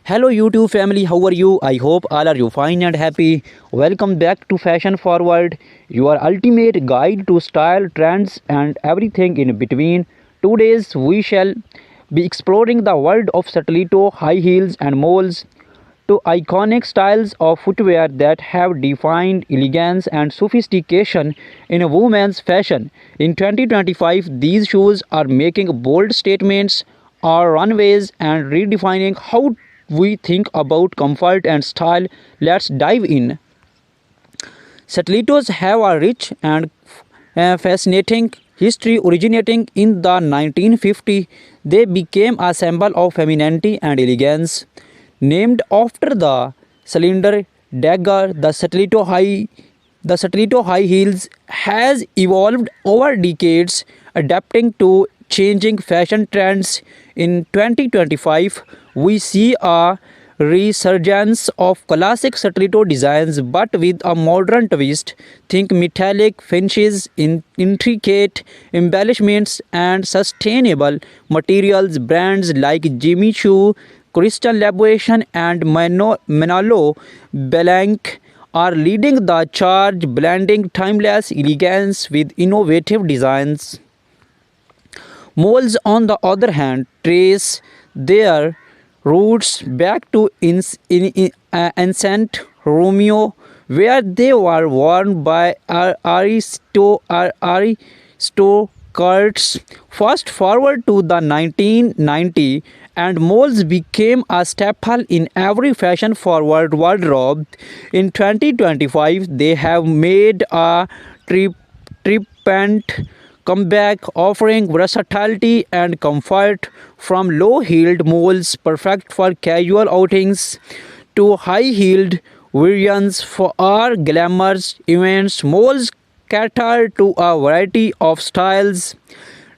Hello YouTube family, how are you? I hope all are you fine and happy. Welcome back to Fashion Forward, your ultimate guide to style, trends and everything in between. Today we shall be exploring the world of stiletto, high heels and moles, two iconic styles of footwear that have defined elegance and sophistication in women's fashion. In 2025, these shoes are making bold statements on runways and redefining how we think about comfort and style. Let's dive in. Stilettos have a rich and fascinating history. Originating in the 1950s, they became a symbol of femininity and elegance. Named after the cylinder dagger, the stiletto high heels has evolved over decades, adapting to changing fashion trends. In 2025, we see a resurgence of classic stiletto designs but with a modern twist. Think metallic finishes, intricate embellishments, and sustainable materials. Brands like Jimmy Choo, Crystal Labuation, and Manolo Blanc are leading the charge, blending timeless elegance with innovative designs. Moles, on the other hand, trace their roots back to ancient Romeo, where they were worn by aristocrats. Fast forward to the 1990s, and moles became a staple in every fashion-forward wardrobe. In 2025, they have made a triumphant comeback, offering versatility and comfort. From low-heeled moles perfect for casual outings to high-heeled variants for our glamorous events, moles cater to a variety of styles.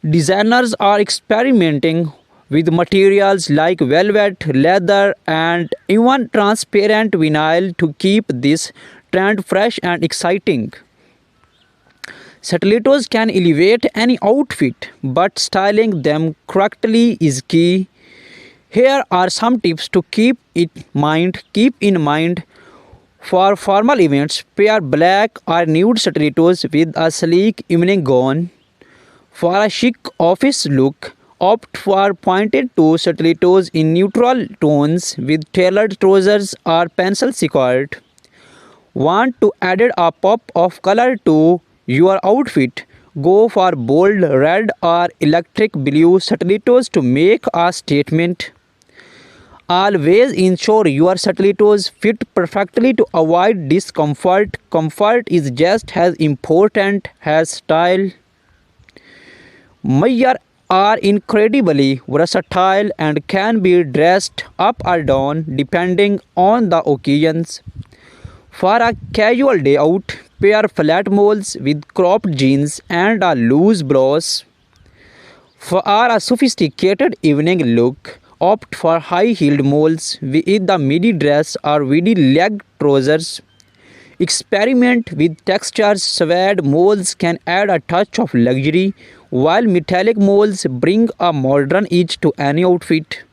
Designers are experimenting with materials like velvet, leather, and even transparent vinyl to keep this trend fresh and exciting. Stilettos can elevate any outfit, but styling them correctly is key. Here are some tips to keep in mind for formal events. Pair black or nude stilettos with a sleek evening gown. For a chic office look, opt for pointed toe stilettos in neutral tones with tailored trousers or pencil skirt. Want to add a pop of color to your outfit? Go for bold red or electric blue stilettos to make a statement. Always ensure your stilettos fit perfectly to avoid discomfort. Comfort is just as important as style. Mayar are incredibly versatile and can be dressed up or down depending on the occasions. For a casual day out, pair flat moles with cropped jeans and a loose blouse. For a sophisticated evening look, opt for high-heeled moles with the midi dress or midi leg trousers. Experiment with textures. Suede moles can add a touch of luxury, while metallic moles bring a modern edge to any outfit.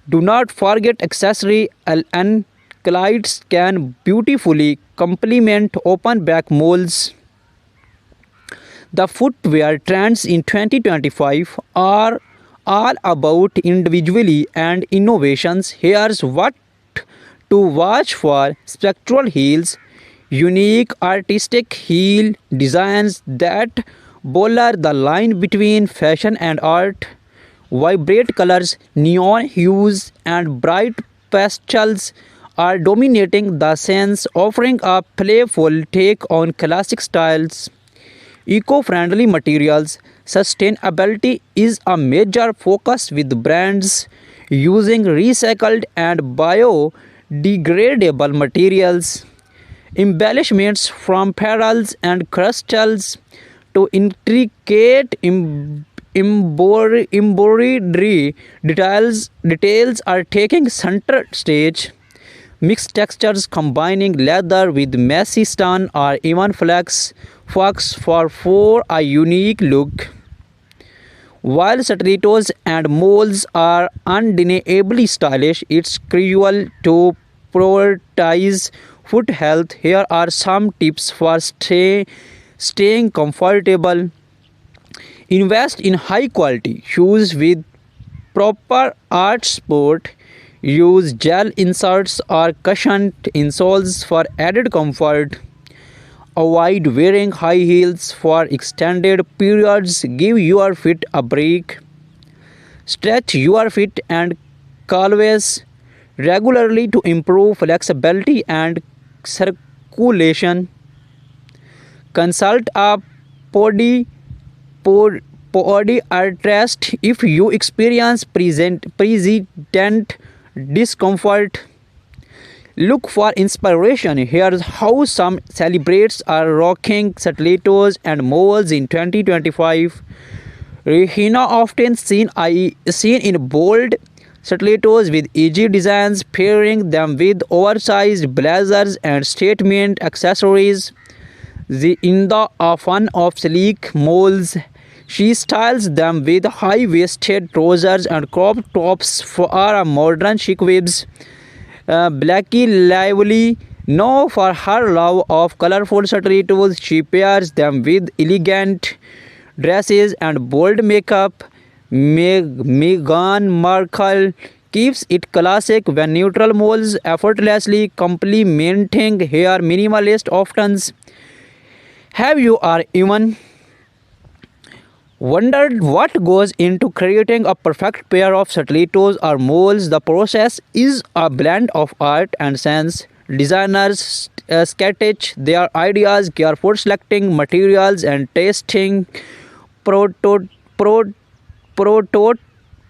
Do not forget accessory. Anklites can beautifully complement open back moles. The footwear trends in 2025 are all about individuality and innovations. Here's what to watch for: spectral heels, unique artistic heel designs that blur the line between fashion and art. Vibrant colors, neon hues, and bright pastels are dominating the scenes, offering a playful take on classic styles. Eco-friendly materials. Sustainability is a major focus with brands using recycled and biodegradable materials. Embellishments from pearls and crystals to intricate embroidery details are taking center stage. Mixed textures combining leather with messy stone or even flax for a unique look. While stilettos and moles are undeniably stylish, it's crucial to prioritize foot health. Here are some tips for staying comfortable. Invest in high quality shoes with proper art support. Use gel inserts or cushioned insoles for added comfort. Avoid wearing high heels for extended periods. Give your feet a break. Stretch your feet and calves regularly to improve flexibility and circulation. Consult a podi, podiatrist if you experience persistent discomfort. Look for inspiration. Here's how some celebrities are rocking stilettos and moles in 2025. Rihanna often seen in bold stilettos with edgy designs, pairing them with oversized blazers and statement accessories. In the fun of sleek moles, she styles them with high-waisted trousers and crop tops for a modern chic vibes. Blackie Lively, known for her love of colorful stilettos, she pairs them with elegant dresses and bold makeup. Meghan Markle keeps it classic when neutral moles effortlessly complementing her minimalist options. Have you or even wondered what goes into creating a perfect pair of stilettos or moles? The process is a blend of art and science. Designers sketch their ideas, carefully selecting materials and testing proto- pro- proto-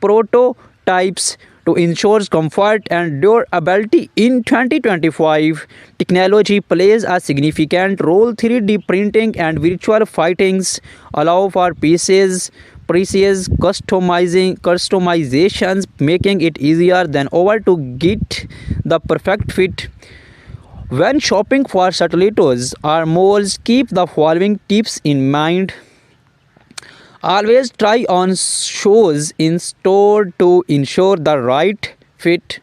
prototypes to ensure comfort and durability. In 2025, technology plays a significant role. 3D printing and virtual fittings allow for precise customizations, making it easier than ever to get the perfect fit. When shopping for stilettos or moles, keep the following tips in mind. Always try on shoes in store to ensure the right fit.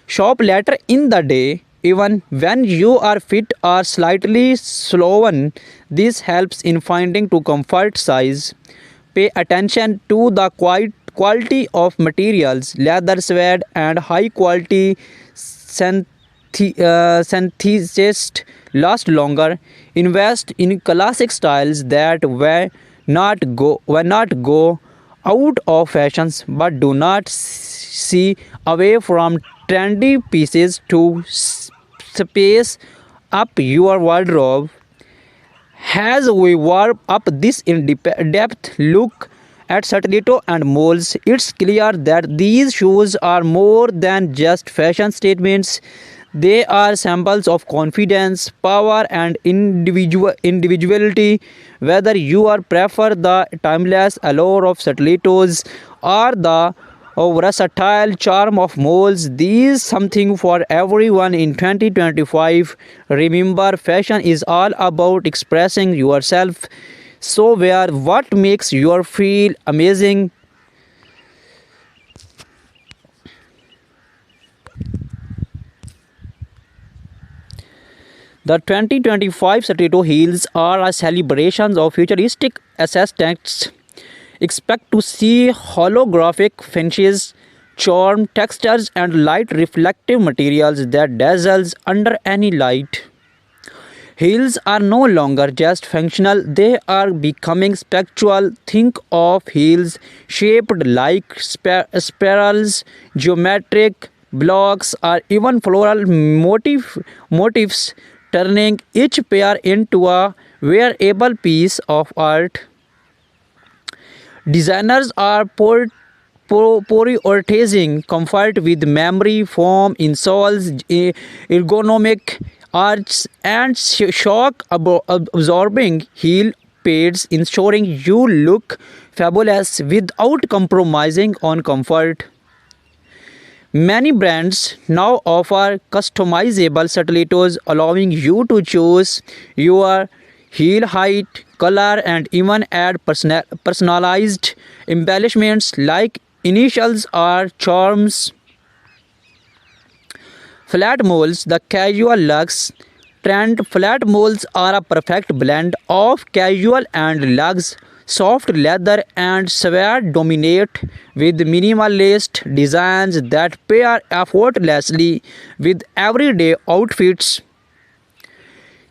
Shop later in the day, even when your feet are slightly swollen. This helps in finding to comfort size. Pay attention to the quality of materials. Leather, suede, and high quality synthesists last longer. Invest in classic styles that will not go out of fashions, but do not see away from trendy pieces to space up your wardrobe. As we warm up this in-depth look at stiletto and moles, it's clear that these shoes are more than just fashion statements. They are symbols of confidence, power, and individuality. Whether you are prefer the timeless allure of stilettos or the versatile charm of moles, these something for everyone in 2025. Remember, fashion is all about expressing yourself. So wear what makes you feel amazing. The 2025 stiletto heels are a celebration of futuristic aesthetics. Expect to see holographic finishes, charm textures, and light reflective materials that dazzles under any light. Heels are no longer just functional, they are becoming spectral. Think of heels shaped like spirals, geometric blocks, or even floral motifs, turning each pair into a wearable piece of art. Designers are prioritizing comfort with memory foam insoles, ergonomic arches, and shock absorbing heel pads, ensuring you look fabulous without compromising on comfort. Many brands now offer customizable stilettos, allowing you to choose your heel height, color, and even add personalized embellishments like initials or charms. Flat moles, the casual luxe trend. Flat moles are a perfect blend of casual and luxe. Soft leather and suede dominate with minimalist designs that pair effortlessly with everyday outfits.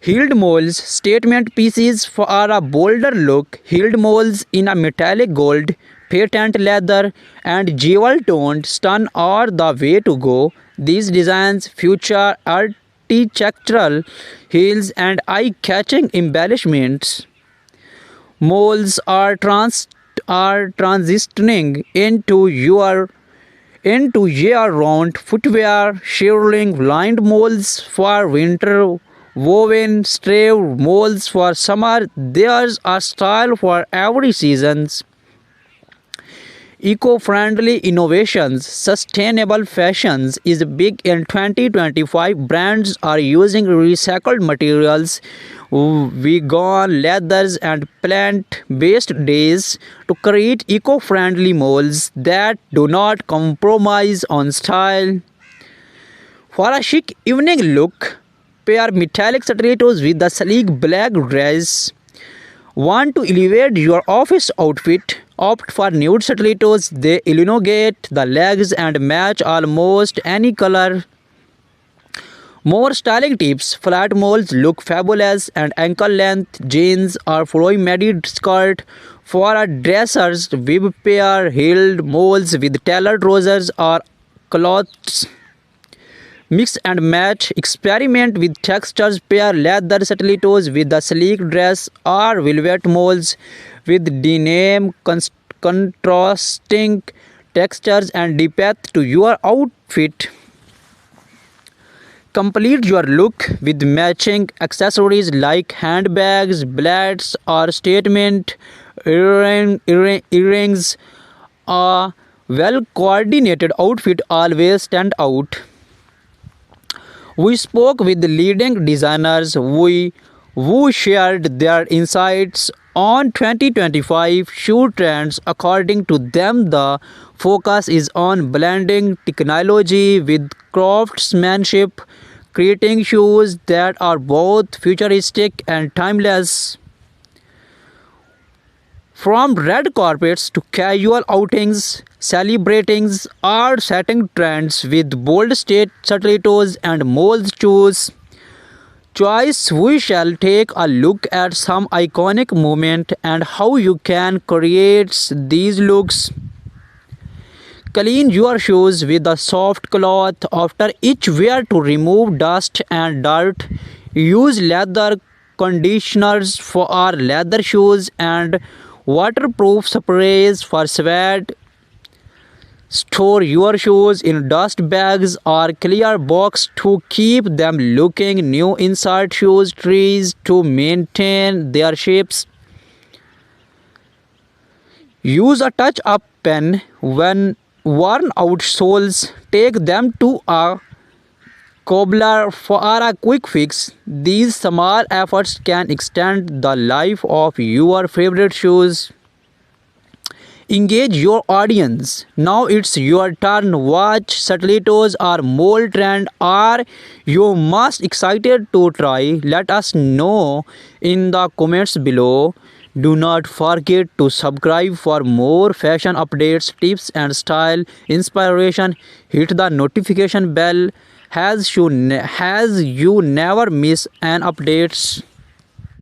Heeled moles, statement pieces for a bolder look. Heeled moles in a metallic gold, patent leather, and jewel toned stun are the way to go. These designs feature architectural heels and eye catching embellishments. Moles are transitioning into year-round footwear, shearling lined moles for winter, woven stave moles for summer. There's a style for every season. Eco-friendly innovations, sustainable fashions is big in 2025. Brands are using recycled materials, vegan leathers and plant-based dyes to create eco-friendly molds that do not compromise on style. For a chic evening look, pair metallic stilettos with the sleek black dress. Want to elevate your office outfit? Opt for nude stilettos. They elongate the legs and match almost any color. More styling tips. Flat moles look fabulous and ankle-length jeans or flowy midi skirt. For a dresser's web pair heeled moles with tailored trousers or cloths. Mix and match. Experiment with textures. Pair leather stilettos with the sleek dress or velvet moles with denim, contrasting textures and depth to your outfit. Complete your look with matching accessories like handbags, belts, or statement earrings. A well-coordinated outfit always stands out. We spoke with leading designers who shared their insights on 2025 shoe trends. According to them, the focus is on blending technology with craftsmanship, creating shoes that are both futuristic and timeless. From red carpets to casual outings, celebrating or setting trends with bold stilettos and mold shoes. Choice, we shall take a look at some iconic moments and how you can create these looks. Clean your shoes with a soft cloth after each wear to remove dust and dirt. Use leather conditioners for our leather shoes and waterproof sprays for sweat. Store your shoes in dust bags or clear box to keep them looking new. Insert shoes trees to maintain their shapes. Use a touch-up pen when worn out soles. Take them to a cobbler for a quick fix. These small efforts can extend the life of your favorite shoes. Engage your audience. Now it's your turn. Watch stilettos or mold trend. Are you most excited to try? Let us know in the comments below. Do not forget to subscribe for more fashion updates, tips and style inspiration. Hit the notification bell as you never miss an updates.